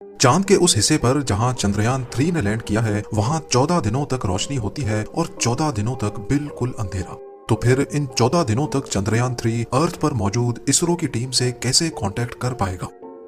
चांद के उस हिस्से पर जहां चंद्रयान 3 ने लैंड किया है वहां 14 दिनों तक रोशनी होती है और 14 दिनों तक बिल्कुल अंधेरा। तो फिर इन 14 दिनों तक चंद्रयान 3 अर्थ पर मौजूद इसरो की टीम से कैसे कांटेक्ट कर पाएगा।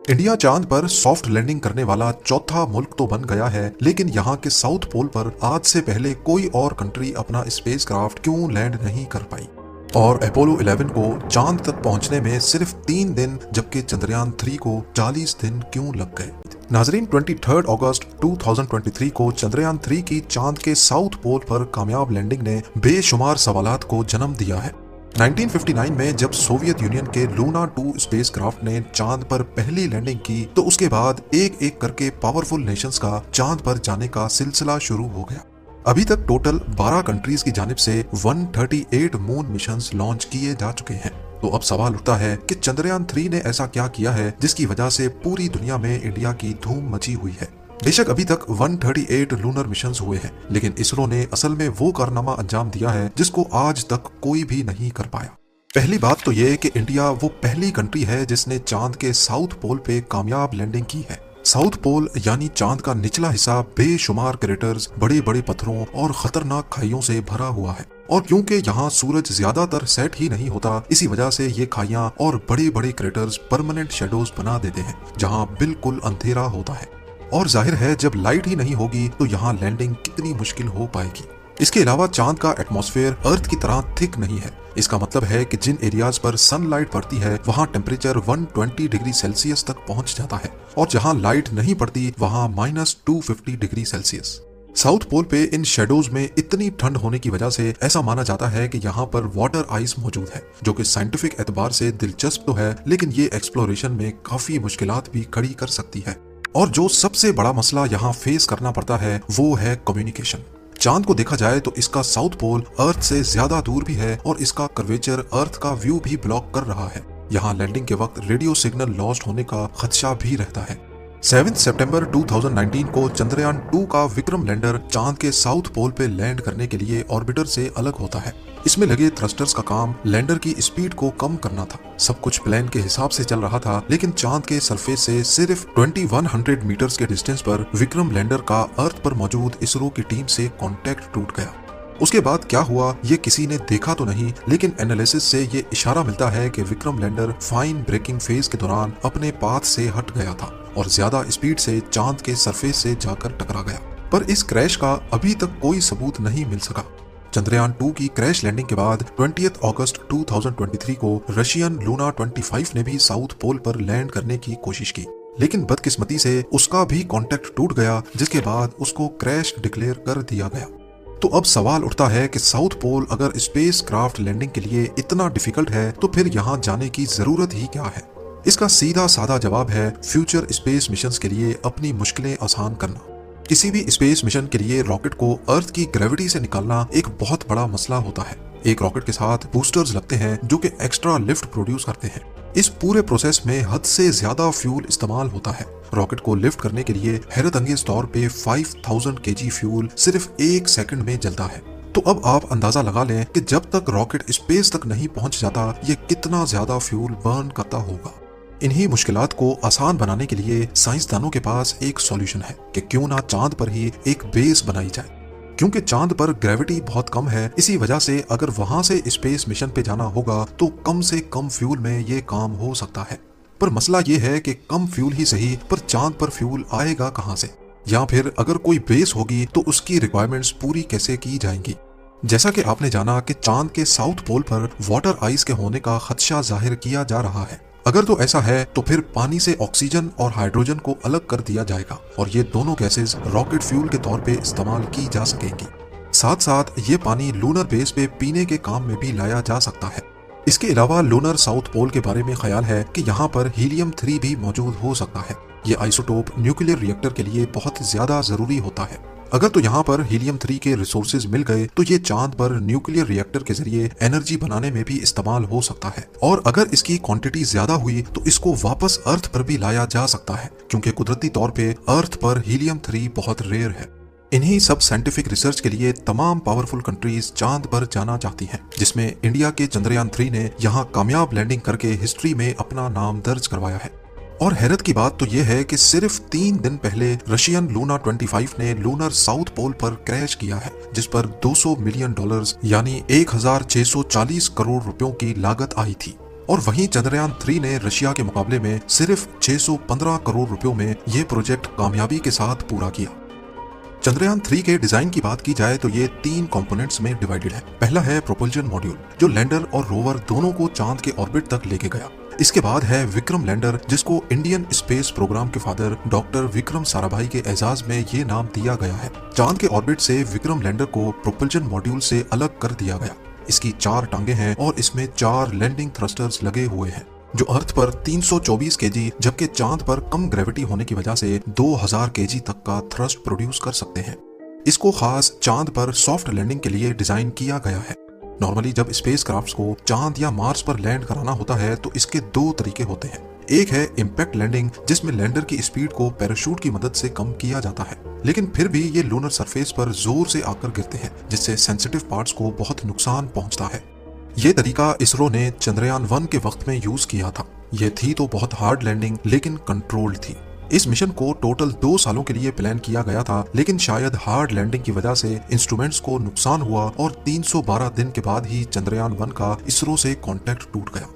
इंडिया चांद पर सॉफ्ट लैंडिंग करने वाला चौथा मुल्क तो बन गया है, लेकिन यहाँ के साउथ पोल पर आज से पहले कोई और कंट्री अपना स्पेसक्राफ्ट क्यों लैंड नहीं कर पाई। और अपोलो 11 को चांद तक पहुंचने में सिर्फ 3 दिन जबकि चंद्रयान 3 को 40 दिन क्यों लग गए। नाजरीन, 23 अगस्त 2023 को चंद्रयान 3 की चांद के साउथ पोल पर कामयाब लैंडिंग ने बेशुमार सवालात को जन्म दिया है। 1959 में जब सोवियत यूनियन के लूना 2 स्पेसक्राफ्ट ने चांद पर पहली लैंडिंग की तो उसके बाद एक एक करके पावरफुल नेशंस का चांद पर जाने का सिलसिला शुरू हो गया। अभी तक टोटल 12 कंट्रीज की जानिब से 138 मून मिशंस लॉन्च किए जा चुके हैं। तो अब सवाल उठता है कि चंद्रयान 3 ने ऐसा क्या किया है जिसकी वजह से पूरी दुनिया में इंडिया की धूम मची हुई है। बेशक अभी तक 138 लूनर मिशंस हुए हैं, लेकिन इसरो ने असल में वो कारनामा अंजाम दिया है जिसको आज तक कोई भी नहीं कर पाया। पहली बात तो ये कि इंडिया वो पहली कंट्री है जिसने चांद के साउथ पोल पे कामयाब लैंडिंग की है। साउथ पोल यानी चांद का निचला हिस्सा बेशुमार क्रेटर्स, बड़े बड़े पत्थरों और खतरनाक खाइयों से भरा हुआ है। और क्योंकि यहाँ सूरज ज्यादातर सेट ही नहीं होता, इसी वजह से ये खाइयां और बड़े बड़े क्रेटर्स परमानेंट शेडोज बना देते हैं जहाँ बिल्कुल अंधेरा होता है। और जाहिर है जब लाइट ही नहीं होगी तो यहाँ लैंडिंग कितनी मुश्किल हो पाएगी। इसके अलावा चांद का एटमॉस्फेयर अर्थ की तरह थिक नहीं है। इसका मतलब है कि जिन एरियाज पर सनलाइट पड़ती है वहाँ टेम्परेचर 120 डिग्री सेल्सियस तक पहुँच जाता है और जहाँ लाइट नहीं पड़ती वहाँ -250 डिग्री सेल्सियस। साउथ पोल पे इन शेडोज में इतनी ठंड होने की वजह से ऐसा माना जाता है कि यहाँ पर वाटर आइस मौजूद है, जो कि साइंटिफिक एतबार से दिलचस्प तो है, लेकिन ये एक्सप्लोरेशन में काफी मुश्किलात भी खड़ी कर सकती है। और जो सबसे बड़ा मसला यहाँ फेस करना पड़ता है वो है कम्युनिकेशन। चांद को देखा जाए तो इसका साउथ पोल अर्थ से ज्यादा दूर भी है और इसका कर्वेचर अर्थ का व्यू भी ब्लॉक कर रहा है। यहाँ लैंडिंग के वक्त रेडियो सिग्नल लॉस्ट होने का खदशा भी रहता है। 7 सितंबर 2019 को चंद्रयान 2 का विक्रम लैंडर चांद के साउथ पोल पे लैंड करने के लिए ऑर्बिटर से अलग होता है। इसमें लगे थ्रस्टर्स का काम लैंडर की स्पीड को कम करना था। सब कुछ प्लान के हिसाब से चल रहा था, लेकिन चांद के सरफेस से सिर्फ 2100 मीटर्स के डिस्टेंस पर विक्रम लैंडर का अर्थ पर मौजूद इसरो की टीम से कॉन्टेक्ट टूट गया। उसके बाद क्या हुआ ये किसी ने देखा तो नहीं, लेकिन एनालिसिस से ये इशारा मिलता है कि Vikram lander fine braking phase के दौरान अपने पाथ से हट गया था और ज्यादा स्पीड से चांद के सरफेस से जाकर टकरा गया। पर इस क्रैश का अभी तक कोई सबूत नहीं मिल सका। चंद्रयान 2 की क्रैश लैंडिंग के बाद 20 अगस्त 2023 को रशियन लूना 25 ने भी साउथ पोल पर लैंड करने की कोशिश की, लेकिन बदकिस्मती से उसका भी कॉन्टेक्ट टूट गया, जिसके बाद उसको क्रैश डिक्लेयर कर दिया गया। तो अब सवाल उठता है कि साउथ पोल अगर स्पेस क्राफ्ट लैंडिंग के लिए इतना डिफिकल्ट है तो फिर यहाँ जाने की जरूरत ही क्या है। इसका सीधा साधा जवाब है फ्यूचर स्पेस मिशंस के लिए अपनी मुश्किलें आसान करना। किसी भी स्पेस मिशन के लिए रॉकेट को अर्थ की ग्रेविटी से निकालना एक बहुत बड़ा मसला होता है। एक रॉकेट के साथ बूस्टर्स लगते हैं जो कि एक्स्ट्रा लिफ्ट प्रोड्यूस करते हैं। इस पूरे प्रोसेस में हद से ज्यादा फ्यूल इस्तेमाल होता है। रॉकेट को लिफ्ट करने के लिए हैरत अंगेज तौर पे 5000 kg फ्यूल सिर्फ 1 सेकंड में जलता है। तो अब आप अंदाजा लगा लें कि जब तक रॉकेट स्पेस तक नहीं पहुंच जाता ये कितना ज्यादा फ्यूल बर्न करता होगा। इन्हीं मुश्किलात को आसान बनाने के लिए साइंसदानों के पास एक सॉल्यूशन है कि क्यों ना चांद पर ही एक बेस बनाई जाए। क्योंकि चांद पर ग्रेविटी बहुत कम है, इसी वजह से अगर वहां से स्पेस मिशन पे जाना होगा तो कम से कम फ्यूल में ये काम हो सकता है। पर मसला ये है कि कम फ्यूल ही सही, पर चांद पर फ्यूल आएगा कहां से, या फिर अगर कोई बेस होगी तो उसकी रिक्वायरमेंट्स पूरी कैसे की जाएंगी। जैसा कि आपने जाना कि चांद के साउथ पोल पर वाटर आइस के होने का खदशा जाहिर किया जा रहा है। अगर तो ऐसा है तो फिर पानी से ऑक्सीजन और हाइड्रोजन को अलग कर दिया जाएगा और ये दोनों गैसेस रॉकेट फ्यूल के तौर पे इस्तेमाल की जा सकेंगी। साथ साथ ये पानी लूनर बेस पे पीने के काम में भी लाया जा सकता है। इसके अलावा लूनर साउथ पोल के बारे में ख्याल है कि यहाँ पर हीलियम 3 भी मौजूद हो सकता है। ये आइसोटोप न्यूक्लियर रिएक्टर के लिए बहुत ज्यादा जरूरी होता है। अगर तो यहाँ पर हीलियम 3 के रिसोर्सेज मिल गए तो ये चांद पर न्यूक्लियर रिएक्टर के जरिए एनर्जी बनाने में भी इस्तेमाल हो सकता है। और अगर इसकी क्वांटिटी ज्यादा हुई तो इसको वापस अर्थ पर भी लाया जा सकता है, क्योंकि कुदरती तौर पे अर्थ पर हीलियम 3 बहुत रेयर है। इन्हीं सब साइंटिफिक रिसर्च के लिए तमाम पावरफुल कंट्रीज चांद पर जाना चाहती हैं, जिसमें इंडिया के चंद्रयान 3 ने यहाँ कामयाब लैंडिंग करके हिस्ट्री में अपना नाम दर्ज करवाया है। और हैरत की बात तो यह है कि सिर्फ 3 दिन पहले रशियन लूना 25 ने लूनर साउथ पोल पर क्रैश किया है, जिस पर $200 मिलियन यानी 1640 करोड़ रुपयों की लागत आई थी। और वहीं चंद्रयान 3 ने रशिया के मुकाबले में सिर्फ 615 करोड़ रुपयों में यह प्रोजेक्ट कामयाबी के साथ पूरा किया। चंद्रयान 3 के डिजाइन की बात की जाए तो ये 3 कंपोनेंट्स में डिवाइडेड है। पहला है प्रोपल्जन मॉड्यूल, जो लैंडर और रोवर दोनों को चांद के ऑर्बिट तक लेके गया। इसके बाद है विक्रम लैंडर, जिसको इंडियन स्पेस प्रोग्राम के फादर डॉक्टर विक्रम साराभाई के एजाज में ये नाम दिया गया है। चांद के ऑर्बिट से विक्रम लैंडर को प्रोपल्जन मॉड्यूल से अलग कर दिया गया। इसकी 4 टांगे हैं और इसमें 4 लैंडिंग थ्रस्टर्स लगे हुए हैं, जो अर्थ पर 324 केजी जबकि चांद पर कम ग्रेविटी होने की वजह से 2000 केजी तक का थ्रस्ट प्रोड्यूस कर सकते हैं। इसको खास चांद पर सॉफ्ट लैंडिंग के लिए डिजाइन किया गया है। नॉर्मली जब स्पेस क्राफ्ट को चांद या मार्स पर लैंड कराना होता है तो इसके 2 तरीके होते हैं। एक है इम्पैक्ट लैंडिंग, जिसमें लैंडर की स्पीड को पैराशूट की मदद से कम किया जाता है, लेकिन फिर भी ये लूनर सरफेस पर जोर से आकर गिरते हैं, जिससे सेंसिटिव पार्ट्स को बहुत नुकसान पहुंचता है। ये तरीका इसरो ने चंद्रयान 1 के वक्त में यूज किया था। ये थी तो बहुत हार्ड लैंडिंग, लेकिन कंट्रोल्ड थी। इस मिशन को टोटल 2 सालों के लिए प्लान किया गया था, लेकिन शायद हार्ड लैंडिंग की वजह से इंस्ट्रूमेंट्स को नुकसान हुआ और 312 दिन के बाद ही चंद्रयान 1 का इसरो से कॉन्टैक्ट टूट गया।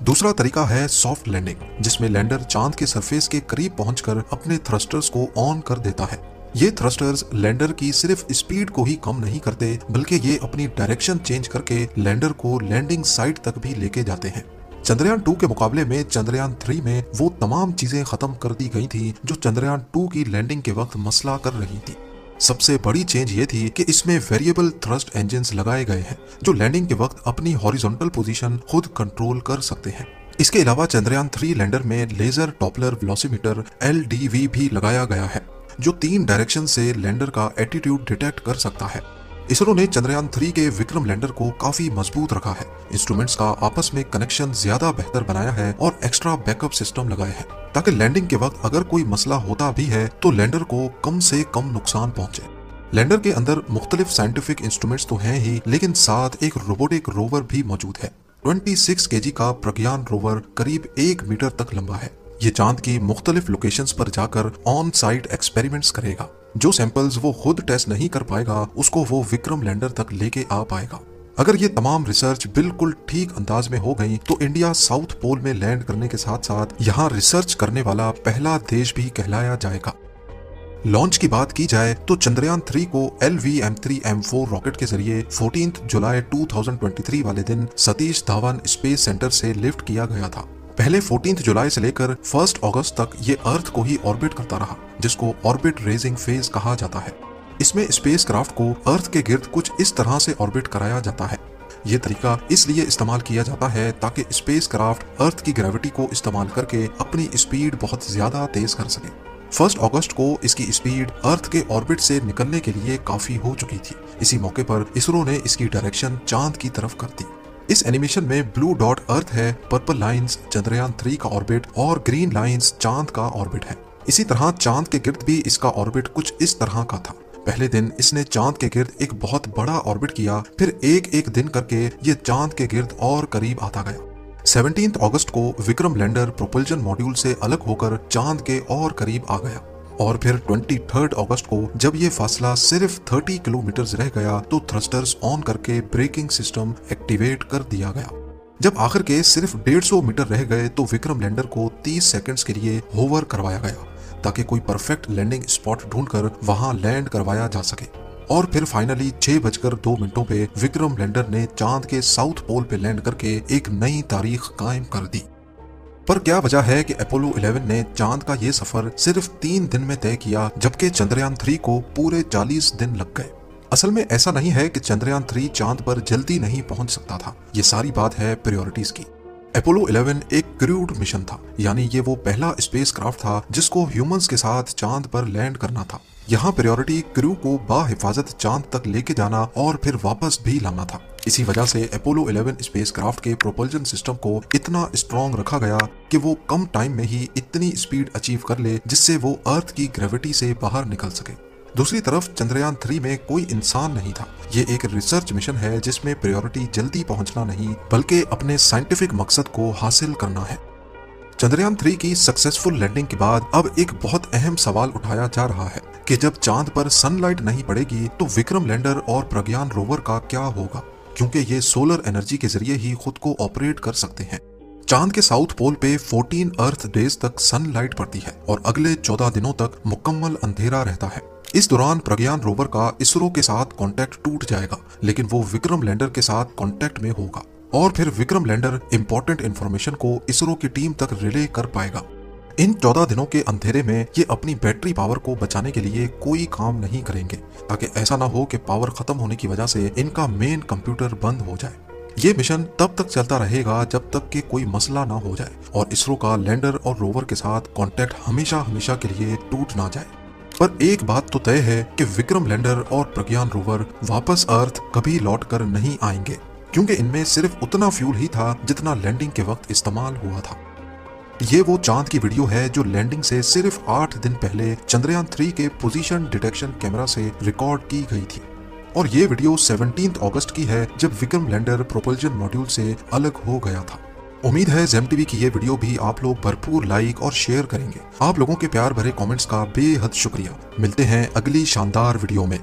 दूसरा तरीका है सॉफ्ट लैंडिंग, जिसमें लैंडर चांद के सरफेस के करीब पहुंचकर अपने थ्रस्टर्स को ऑन कर देता है। ये थ्रस्टर्स लैंडर की सिर्फ स्पीड को ही कम नहीं करते, बल्कि ये अपनी डायरेक्शन चेंज करके लैंडर को लैंडिंग साइट तक भी लेके जाते हैं। चंद्रयान 2 के मुकाबले में चंद्रयान 3 में वो तमाम चीजें खत्म कर दी गई थी जो चंद्रयान 2 की लैंडिंग के वक्त मसला कर रही थी। सबसे बड़ी चेंज ये थी कि इसमें वेरिएबल थ्रस्ट इंजन्स लगाए गए हैं, जो लैंडिंग के वक्त अपनी हॉरिजॉन्टल पोजीशन खुद कंट्रोल कर सकते हैं। इसके अलावा चंद्रयान 3 लैंडर में लेजर डॉपलर वेलोसिमीटर LDV भी लगाया गया है, जो 3 डायरेक्शन से लैंडर का एटीट्यूड डिटेक्ट कर सकता है। इसरो ने चंद्रयान 3 के विक्रम लैंडर को काफी मजबूत रखा है, इंस्ट्रूमेंट्स का आपस में कनेक्शन ज्यादा बेहतर बनाया है और एक्स्ट्रा बैकअप सिस्टम लगाए हैं, ताकि लैंडिंग के वक्त अगर कोई मसला होता भी है तो लैंडर को कम से कम नुकसान पहुंचे। लैंडर के अंदर मुख्तलिफ साइंटिफिक इंस्ट्रूमेंट्स तो हैं ही, लेकिन साथ एक रोबोटिक रोवर भी मौजूद है। 26 केजी का प्रज्ञान रोवर करीब 1 मीटर तक लंबा है। ये चांद की मुख्तलिफ लोकेशंस पर जाकर ऑन साइट एक्सपेरिमेंट्स करेगा। जो सैंपल्स वो खुद टेस्ट नहीं कर पाएगा, उसको वो विक्रम लैंडर तक लेके आ पाएगा। अगर ये तमाम रिसर्च बिल्कुल ठीक अंदाज में हो गई तो इंडिया साउथ पोल में लैंड करने के साथ साथ यहाँ रिसर्च करने वाला पहला देश भी कहलाया जाएगा। लॉन्च की बात की जाए तो चंद्रयान 3 को LVM-3M4 रॉकेट के जरिए 14 जुलाई 2023 वाले दिन सतीश धावन स्पेस सेंटर से लिफ्ट किया गया था। पहले 14 जुलाई से लेकर 1 अगस्त तक ये अर्थ को ही ऑर्बिट करता रहा, जिसको ऑर्बिट रेजिंग फेज कहा जाता है। इसमें स्पेस क्राफ्ट को अर्थ के गिर्द कुछ इस तरह से ऑर्बिट कराया जाता है। ये तरीका इसलिए इस्तेमाल किया जाता है ताकि स्पेस क्राफ्ट अर्थ की ग्रेविटी को इस्तेमाल करके अपनी स्पीड बहुत ज्यादा तेज कर सके। 1 अगस्त को इसकी स्पीड अर्थ के ऑर्बिट से निकलने के लिए काफी हो चुकी थी। इसी मौके पर इसरो ने इसकी डायरेक्शन चांद की तरफ कर दी। इस एनिमेशन में ब्लू डॉट अर्थ है, पर्पल लाइंस चंद्रयान 3 का ऑर्बिट और ग्रीन लाइंस चांद का ऑर्बिट है। इसी तरह चांद के गिर्द भी इसका ऑर्बिट कुछ इस तरह का था। पहले दिन इसने चांद के गिर्द एक बहुत बड़ा ऑर्बिट किया, फिर एक दिन करके ये चांद के गिर्द और करीब आता गया। 17 अगस्त को विक्रम लैंडर प्रोपल्जन मॉड्यूल से अलग होकर चांद के और करीब आ गया और फिर 23 अगस्त को जब ये फासला सिर्फ 30 किलोमीटर रह गया तो थ्रस्टर्स ऑन करके ब्रेकिंग सिस्टम एक्टिवेट कर दिया गया। जब आखिर के सिर्फ 150 मीटर रह गए तो विक्रम लैंडर को 30 सेकंड्स के लिए होवर करवाया गया ताकि कोई परफेक्ट लैंडिंग स्पॉट ढूंढकर वहां लैंड करवाया जा सके। और फिर फाइनली 6:02 पे विक्रम लैंडर ने चांद के साउथ पोल पे लैंड करके एक नई तारीख कायम कर दी। पर क्या वजह है कि अपोलो 11 ने चांद का ये सफर सिर्फ 3 दिन में तय किया, जबकि चंद्रयान 3 को पूरे 40 दिन लग गए। असल में ऐसा नहीं है कि चंद्रयान 3 चांद पर जल्दी नहीं पहुंच सकता था, ये सारी बात है प्रायोरिटीज की। अपोलो 11 एक क्रूड मिशन था, यानी ये वो पहला स्पेस क्राफ्ट था जिसको ह्यूमंस के साथ चांद पर लैंड करना था। यहाँ प्रायोरिटी क्रू को बाहिफाजत चांद तक लेके जाना और फिर वापस भी लाना था। इसी वजह से अपोलो 11 स्पेस क्राफ्ट के प्रोपल्जन सिस्टम को इतना स्ट्रॉन्ग रखा गया कि वो कम टाइम में ही इतनी स्पीड अचीव कर ले जिससे वो अर्थ की ग्रेविटी से बाहर निकल सके। दूसरी तरफ चंद्रयान 3 में कोई इंसान नहीं था। ये एक रिसर्च मिशन है जिसमें प्रायोरिटी जल्दी पहुंचना नहीं बल्कि अपने साइंटिफिक मकसद को हासिल करना है। चंद्रयान 3 की सक्सेसफुल लैंडिंग के बाद अब एक बहुत अहम सवाल उठाया जा रहा है कि जब चांद पर सनलाइट नहीं पड़ेगी तो विक्रम लैंडर और प्रज्ञान रोवर का क्या होगा, क्योंकि ये सोलर एनर्जी के जरिए ही खुद को ऑपरेट कर सकते हैं। चांद के साउथ पोल पे 14 अर्थ डेज तक सनलाइट पड़ती है और अगले 14 दिनों तक मुकम्मल अंधेरा रहता है। इस दौरान प्रज्ञान रोवर का इसरो के साथ कांटेक्ट टूट जाएगा, लेकिन वो विक्रम लैंडर के साथ कांटेक्ट में होगा और फिर विक्रम लैंडर इंपॉर्टेंट इंफॉर्मेशन को इसरो की टीम तक रिले कर पाएगा। इन 14 दिनों के अंधेरे में ये अपनी बैटरी पावर को बचाने के लिए कोई काम नहीं करेंगे, ताकि ऐसा ना हो कि पावर खत्म होने की वजह से इनका मेन कंप्यूटर बंद हो जाए। ये मिशन तब तक चलता रहेगा जब तक कि कोई मसला ना हो जाए और इसरो का लैंडर और रोवर के साथ कांटेक्ट हमेशा हमेशा के लिए टूट ना जाए। पर एक बात तो तय है कि विक्रम लैंडर और प्रज्ञान रोवर वापस अर्थ कभी लौट कर नहीं आएंगे, क्योंकि इनमें सिर्फ उतना फ्यूल ही था जितना लैंडिंग के वक्त इस्तेमाल हुआ था। ये वो चांद की वीडियो है जो लैंडिंग से सिर्फ 8 दिन पहले चंद्रयान 3 के पोजीशन डिटेक्शन कैमरा से रिकॉर्ड की गई थी और ये वीडियो 17 अगस्त की है, जब विक्रम लैंडर प्रोपल्जन मॉड्यूल से अलग हो गया था। उम्मीद है जेम टीवी की ये वीडियो भी आप लोग भरपूर लाइक और शेयर करेंगे। आप लोगों के प्यार भरे कमेंट्स का बेहद शुक्रिया। मिलते हैं अगली शानदार वीडियो में।